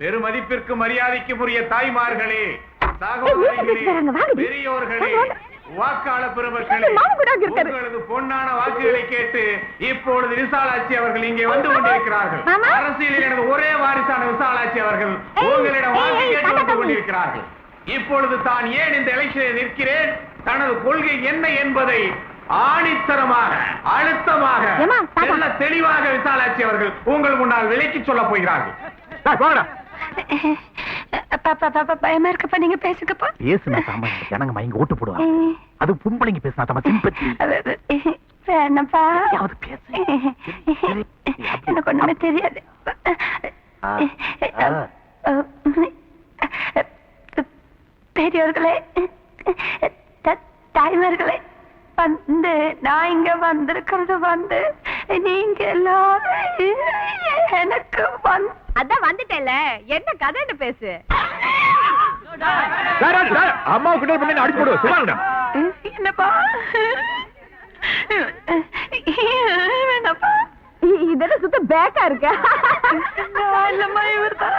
பெருமதிப்பிற்கு மரியாதைக்கு உரிய தாய்மார்களே, சகோதரிகளே, பெரியோர்களே, வாக்காளர் பெருமக்களே, உங்களது பொன்னான வாக்குகளை கேட்டு இப்பொழுது விசாலாட்சி அவர்கள் இங்கே வந்து கொண்டிருக்கிறார்கள். அரசியலில் எனது ஒரே வாரிசான விசாலாட்சி அவர்கள் உங்களிடம் வாக்கு கேட்டு வந்து கொண்டிருக்கிறார்கள். இப்பொழுது தான் ஏன் இந்த எலெக்ஷனில் நிற்கிறேன், தனது கொள்கை என்ன என்பதை ஆணித்தரமாக, அழுத்தமாக, நல்ல தெளிவாக விசாலாட்சி அவர்கள் உங்கள் முன்னால் விலைக்கு சொல்ல போகிறார்கள். பயமா இருக்கப்பா, நீங்க பேசுங்கப்பா. பேசுனா தாம ஜனங்க மயங்க ஓட்டு போடுவாங்க. அது பொம்பளைங்க பேசினா தாம சிம்பத்தி. வேணப்பா, பேசு. எனக்கு ஒண்ணுமே தெரியாது. பெரியவர்களே, தாய்மார்களே, வந்து நான் இங்க வந்திருக்கிறது வந்து நீங்க எல்லாரும் எனக்கு அதான் வந்துட்டேல, என்ன கதைன்னு பேசு. அம்மா கிட்ட பண்ணி அடிச்சு போடு. சும்மா என்னப்பா வேணப்பா, இதெல்லாம் சுத்த பேக்கா இருக்க. இல்லம்மா, இவர் தான்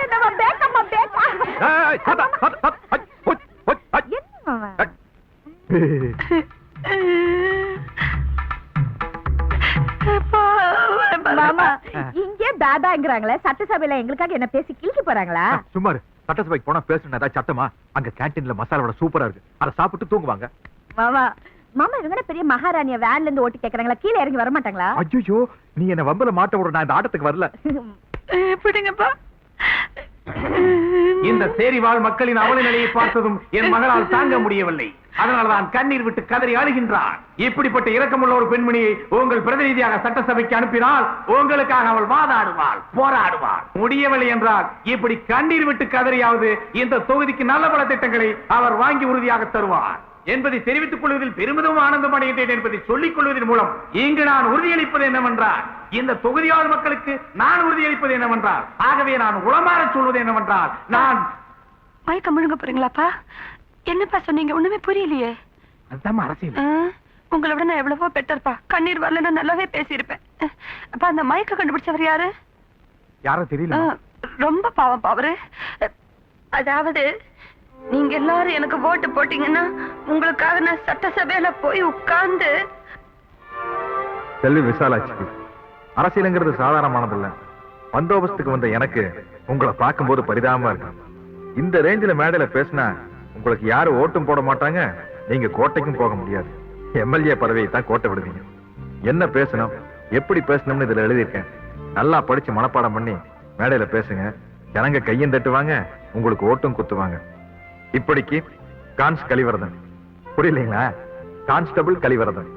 என்னம்மா பேக்கம்மா பேக்கா. மாமா, இங்கே தாதாங்கிறாங்களே, சட்டசபையில எங்களுக்காக என்ன பேசி கிழிக்க போறாங்களா? சும்மா சட்டசபைக்கு போனா பேசணும் ஏதாவது சட்டமா? அங்க கேண்டீன்ல மசாலா வடை சூப்பரா இருக்கு, அதை சாப்பிட்டு தூங்குவாங்க. மாமா மாமா, இவங்க பெரிய மகாராணிய வேன்ல இருந்து ஓட்டி கேக்குறாங்களா, கீழே இறங்கி வர மாட்டாங்களா? ஐயோ, நீ என்ன வம்பல மாட்ட விட, நான் இந்த ஆட்டத்துக்கு வரல. எப்படிங்கப்பா? இந்த சேரிவாழ் மக்களின் அவல நிலையை பார்த்ததும் என் மகளால் தாங்க முடியவில்லை. அதனால்தான் கண்ணீர் விட்டு கதறி அழுகின்றார். இப்படிப்பட்ட இரக்கமுள்ள ஒரு பெண்மணியை உங்கள் பிரதிநிதியாக சட்டசபைக்கு அனுப்பினால் உங்களுக்காக அவள் வாதாடுவாள், போராடுவாள். முடியவில்லை என்றால் இப்படி கண்ணீர் விட்டு கதறியாவது இந்த தொகுதிக்கு நல்ல பல திட்டங்களை அவர் வாங்கி உறுதியாக தருவார் என்பதை தெரிவித்துக் கொள்வதில் பெருமிதம் ஆனந்தம் அடைகின்றேன் என்பதை சொல்லிக் கொள்வதன் மூலம் இங்கு நான் உறுதியளிப்பது என்னவென்றால், இந்த தொகுதியாளர் மக்களுக்கு நான் உறுதியளிப்பது என்னவென்றால், ஆகவே நான் உளமாற சொல்வது என்னவென்றால், நான் மயக்க முழுங்க போறீங்களாப்பா? என்னப்பா சொன்னீங்க? ஒண்ணுமே புரியலையே. அதுதான் அரசியல். உங்களை விட நான் எவ்வளவோ பெட்டர்ப்பா. கண்ணீர் வரலன்னா நல்லாவே பேசியிருப்பேன். அப்ப அந்த மயக்க கண்டுபிடிச்சவர் யாரு? யாரும் தெரியல. ரொம்ப பாவம் அவரு. அதாவது நீங்க எல்லாரும் எனக்கு ஓட்டு போட்டீங்கன்னா உங்களுக்காக நான் சட்டசபையில போய் உட்கார்ந்து. செல்வி விசாலாட்சி, அரசியலுங்கிறது சாதாரணமானதில்ல. பந்தோபஸ்துக்கு வந்த எனக்கு உங்களை பார்க்கும்போது பரிதாபமா இருக்கு. இந்த ரேஞ்சில மேடையில பேசினா உங்களுக்கு யாரும் ஓட்டும் போட மாட்டாங்க, நீங்க கோட்டைக்கும் போக முடியாது. எம்எல்ஏ பதவியை தான் கோட்டை விடுவீங்க. என்ன பேசணும், எப்படி பேசணும்னு இதுல எழுதியிருக்கேன். நல்லா படிச்சு மனப்பாடம் பண்ணி மேடையில பேசுங்க. ஜனங்க கையும் தட்டுவாங்க, உங்களுக்கு ஓட்டும் குத்துவாங்க. இப்படிக்கு கான்ஸ் கலிவரதன். புரியலீங்களா? கான்ஸ்டபிள் கலிவரதன்.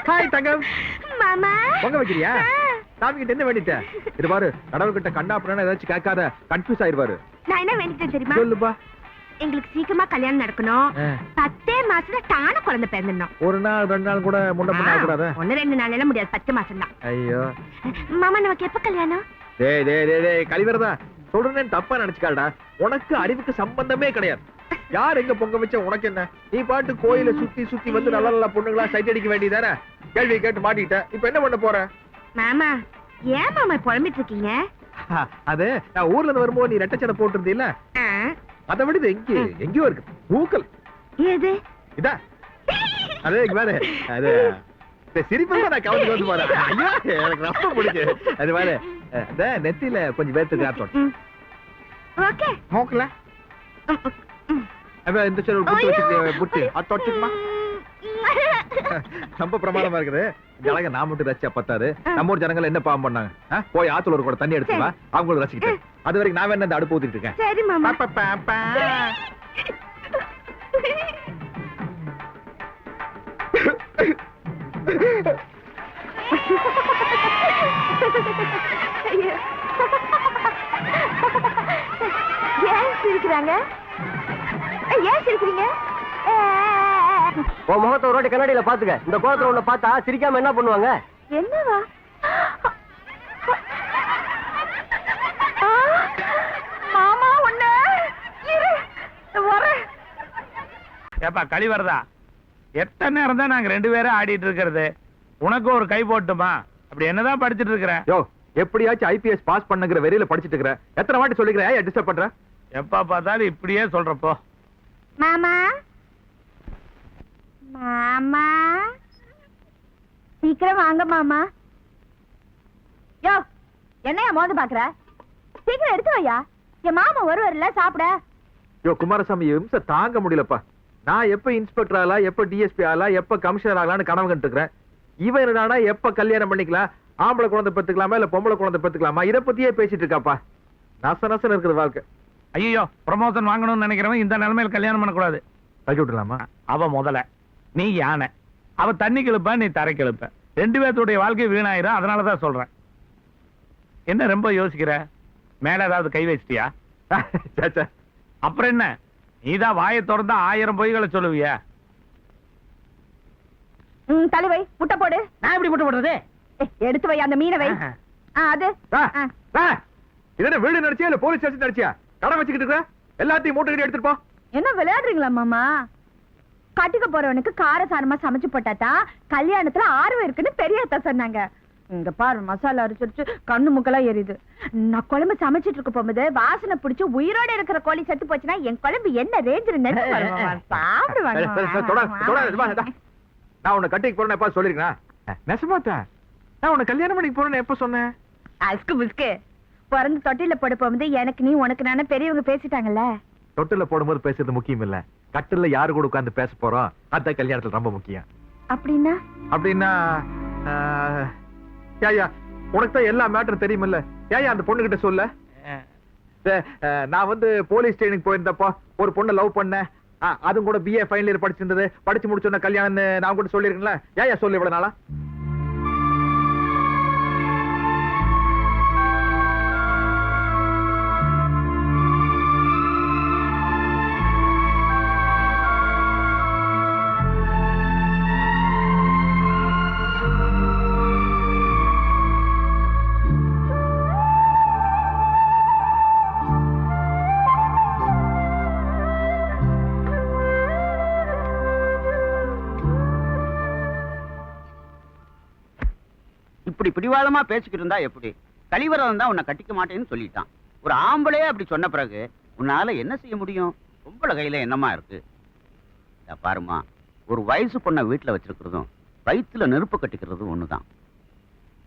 ஹாய் தங்கம். மாமா பொங்க வைக்கிறியா? சாமி கிட்ட என்ன வேண்டிட்ட? இது பாரு, கடவுள்கிட்ட கண்டாப்புறன்னு ஏதாச்சும் கேட்காத, கன்ஃபியூஸ் ஆயிடுவாரு. நான் என்ன வேண்டிட்டேன் தெரியுமா? சொல்லுப்பா. எங்களுக்கு சீக்கிரமா கல்யாணம் நடக்கணும். 10 மாசத்துல தான குழந்தை பிறந்துடணும். ஒரு நாள் 2 நாள் கூட முன்ன பண்ண கூடாது. 1-2 நாள் எல்லாம் முடியாது, 10 மாசம் தான். ஐயோ மாமா, நமக்கு எப்ப கல்யாணம்? டேய் டேய் டேய் டேய் கலிவரதா, சொல்றேன்னு தப்பா நினைச்சுக்காடா. உனக்கு அறிவுக்கு சம்பந்தமே கிடையாது. யார் எங்க பொங்க வச்ச உனக்கு என்ன? நீ பாட்டு கோயில சுத்தி சுத்தி வந்து நல்ல நல்ல பொண்ணுங்களா சைட் அடிக்க வேண்டியதானே? கேள்வி கேட்டு மாட்டிட்ட. இப்ப என்ன பண்ண போற? மாமா, ஏன் மாமா புலம்பிட்டு இருக்கீங்க? அது நான் ஊர்ல இருந்து வரும்போது நீ ரெட்டச்சடை போட்டிருந்தீல்ல, அதை விட இது எங்கேயோ இருக்கு. பூக்கள் எது? இதா அது வேற. அது சிரிப்பு நான் கவனிச்சு வந்து போறேன். ஐயோ, எனக்கு ரொம்ப பிடிச்சு. அது வேற அந்த நெத்தியில கொஞ்சம் பேர்த்து காட்டோம். ஓகே, மூக்கல இந்த புட்டு அத்தோச்சுமா ரொம்ப பிரமாதமா இருக்குது. ஜனங்க நான் மட்டும் ரசிச்சா பத்தாது. நம்ம ஊர் ஜனங்கள் என்ன பாவம் பண்ணாங்க? போய் ஆத்துல ஒரு கூட தண்ணி எடுத்துவா, அவங்களும் ரசிக்கிட்டேன். அது வரைக்கும் நான் வேணா இந்த அடுப்பு ஊத்திட்டு இருக்கேன். சரி மாமா. ஏன் சிரிக்கிறாங்க? ஏன் சிரிக்கிறீங்க? உன் முகத்தை ஒரு வாட்டி கண்ணாடியில பாத்துக்க. இந்த கோலத்துல உள்ள பார்த்தா சிரிக்காம என்ன பண்ணுவாங்க? என்னவா? ஏப்பா கழிவறதா, எத்தனை நேரம் தான் நாங்க 2 பேரும் ஆடிட்டு இருக்கிறது? உனக்கு ஒரு கை போட்டுமா? அப்படி என்னதான் படிச்சிட்டு இருக்கிற? யோ, எப்படியாச்சும் ஐபிஎஸ் பாஸ் பண்ணுங்கிற வெறியில படிச்சிட்டு இருக்கிற. எத்தனை வாட்டி சொல்லிக்கிறேன், ஏன் டிஸ்டர்ப் பண்ற? எப்ப பார்த்தாலும் இப்படியே சொல்றப்போ. மாமா மாமா சீக்கிரம் வாங்க மாமா. யோ, என்னையா மோந்து பாக்குற? சீக்கிரம் எடுத்து வையா, என் மாமா வருவார்ல சாப்பிட. யோ குமாரசாமி, இம்ச தாங்க முடியலப்பா. நான் எப்ப இன்ஸ்பெக்டர் ஆகலாம், எப்ப டிஎஸ்பி ஆகலாம், எப்ப கமிஷனர் ஆகலாம்னு கனவு கண்டு இருக்கிறேன். இவன் என்னடா எப்ப கல்யாணம் பண்ணிக்கலாம், ஆம்பளை குழந்தை பெத்துக்கலாமா இல்ல பொம்பளை குழந்தை பெத்துக்கலாமா, இத பத்தியே பேசிட்டு இருக்காப்பா. நச நசன் இருக்குது வாழ்க்கை. ஐயோ, ப்ரமோஷன் வாங்கணும்னு நினைக்கிறவன் இந்த நிலைமையில கல்யாணம் பண்ணக்கூடாது. தள்ளி விட்டுலாமா? அவ முதல்ல, நீ யானை. அவ தண்ணி கிழப்ப, நீ தரை கிழப்ப. 2 பேர்த்துடைய வாழ்க்கை வீணாயிரும். அதனாலதான் சொல்றேன். என்ன ரொம்ப யோசிக்கிற? மேல ஏதாவது கை வச்சிட்டியா? அப்புறம் என்ன, நீதான் வாயை திறந்தா 1000 பொய்களை சொல்லுவிய. தலைவை முட்டை போடு. நான் எப்படி முட்டை போடுறது? எடுத்து வை அந்த மீனை வை. அது இதென்ன வீடு நடிச்சியா இல்ல போலீஸ் ஸ்டேஷன் நடிச்சியா? கடை வச்சுக்கிட்டு இருக்க, எல்லாத்தையும் மூட்டை கட்டி எடுத்துட்டு போ. என்ன விளையாடுறீங்களா மாமா? கட்டிக்க போறவனுக்கு காரசாரமா சமைச்சு போட்டாதான் கல்யாணத்துல ஆர்வம் இருக்குன்னு பெரியத்தா சொன்னாங்க. இங்க பாரு, மசாலா அரைச்சிருச்சு, கண்ணு முக்கெல்லாம் எரியுது. நான் குழம்பு சமைச்சிட்டு இருக்க போகும்போது வாசனை பிடிச்சு உயிரோட இருக்கிற கோழி செத்து போச்சுன்னா என் குழம்பு என்ன ரேஞ்சில் சாப்பிடுவாங்க. நான் உன்னை கட்டிக்கு போறேன்னு எப்ப சொல்லிருக்கேன்? நெசமாத்தா, நான் உன்னை கல்யாணம் பண்ணிக்கு போறேன்னு எப்ப சொன்னேன்? அஸ்கு புஸ்கு பிறந்து தொட்டில போட போகும்போது எனக்கு நீ உனக்கு நானே பெரியவங்க பேசிட்டாங்கல்ல. தொட்டில போடும்போது பேசுறது முக்கியம் இல்ல, கட்டில யாரு கூட உட்கார்ந்து பேச போறோம் அதான் கல்யாணத்துல ரொம்ப முக்கியம். அப்படின்னா அப்படின்னா ஏயா, உனக்கு தான் எல்லா மேட்டரும் தெரியுமில்ல, ஏயா அந்த பொண்ணு கிட்ட சொல்ல. நான் வந்து போலீஸ் ட்ரைனிங் போயிருந்தப்போ ஒரு பொண்ணை லவ் பண்ணேன். அதுவும் கூட பிஏ ஃபைனல் இயர் படிச்சிருந்தது. படிச்சு முடிச்சோன்ன கல்யாணம்னு நான் கூட சொல்லிருக்கேன்ல. ஏயா சொல்லு இவ்வளவு நாளா? இப்படி பிடிவாதமா பேசிக்கிட்டு இருந்தா எப்படி? கலிவரம் தான் உன்னை கட்டிக்க மாட்டேன்னு சொல்லிட்டான். ஒரு ஆம்பளையே அப்படி சொன்ன பிறகு உன்னால என்ன செய்ய முடியும்? பொம்பளை கையில என்னமா இருக்கு? பாருமா, ஒரு வயசு பொண்ணை வீட்டுல வச்சிருக்கிறதும் வயிற்றுல நெருப்பு கட்டிக்கிறதும் ஒண்ணுதான்.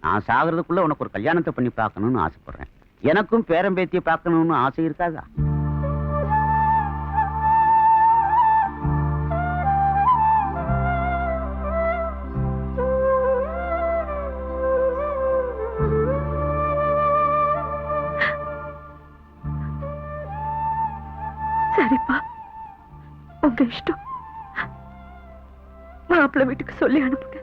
நான் சாகிறதுக்குள்ள உனக்கு ஒரு கல்யாணத்தை பண்ணி பார்க்கணும்னு ஆசைப்படுறேன். எனக்கும் பேரம்பேத்தியை பார்க்கணும்னு ஆசை இருக்காதா? சரிப்பா, உங்க இஷ்டம். மாப்பிள்ளை வீட்டுக்கு சொல்லி அனுப்புங்க.